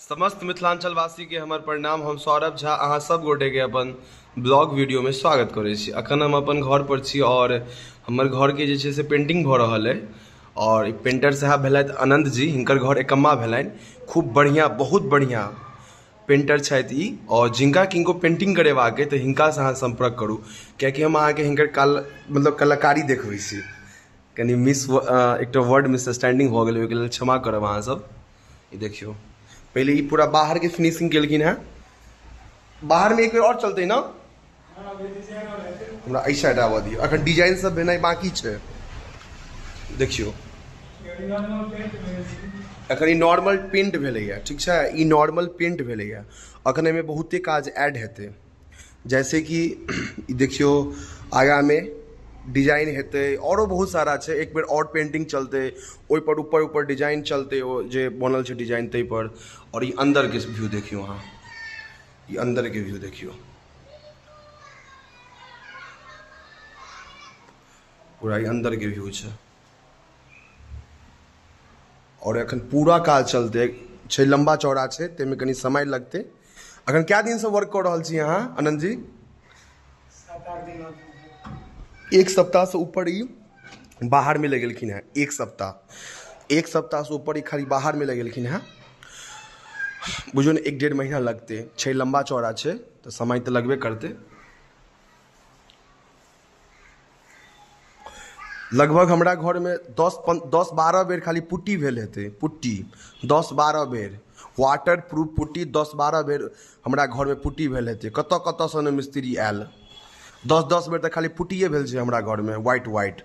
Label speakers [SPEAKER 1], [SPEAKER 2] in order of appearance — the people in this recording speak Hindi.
[SPEAKER 1] समस्त मिथिलांचल वासी के हमर प्रणाम। हम सौरभ झा अहाँ सब गोटे के अपन ब्लॉग वीडियो में स्वागत करै छी। अखन हम अपन घर पर छी और हमर घर के जे छै से पेंटिंग भ रहल है और पेंटर साहब भेलथि आनंद जी, हिनकर घर एकम्मा भेलनि। खूब बढ़िया, बहुत बढ़िया पेंटर छथि ई, और जिनका किनको पेंटिंग करेबाक है तो हिनका से अहाँ संपर्क करू, कियाकि हम अहाँके हिनकर कलाकारी देखबै छी। कनी एकटा वर्ड मिसअंडरस्टैंडिंग हो गेलै, ओहिके लेल क्षमा करब अहाँ सब। ई देखियो, पहले ये पूरा बाहर के फिनिशिंग केलखिन है। बाहर में एक बेर और चलते ना, हमरा एहि साइड आबऽ दियौ। अखन डिजाइन सब भेनाइ बाकी छै। देखियो, अखन ई नॉर्मल पेंट भेलैया, ठीक छै। ई नॉर्मल पेंट भेलैया, अखन एहिमे बहुते काज ऐड हेतै। जैसे कि देखियो, आगा में डिजाइन हेतै, औरो बहुत सारा छै। एक बेर और पेंटिंग चलते, ओहि पर ऊपर ऊपर डिजाइन चलते, ओ जे बनल छै डिजाइन तै पर। और ये अंदर के व्यू देखियो अहाँ, ये अंदर के व्यू देखियो, पूरा ये अंदर के व्यू छै। और एखन पूरा काज चलते छै, लंबा चौड़ा छै, तैमे कनी समय लगते। अखन क्या दिन से वर्क कर रहल छी अहाँ आनंद जी?
[SPEAKER 2] 7-8 दिन।
[SPEAKER 1] एक सप्ताह से ऊपर ही बाहर में लगेलखिन है। एक सप्ताह से ऊपर ही खाली बाहर में लगेलखिन है। बुझो ने 1-1.5 महीना लगते छै। लंबा चौड़ा छै तो समय तो लगबे करते। लगभग हमरा घर में 10-12 बेर खाली पुट्टी भेल हेतै। पुट्टी 10-12 बेर, वाटर प्रूफ पुट्टी 10-12 बेर हमरा घर में पुट्टी भेल हेतै। कतऽ से ने मिस्त्री आयल। 10-10 बेर तो खाली पुट्टिए भेल छै हमरा घर में, व्हाइट।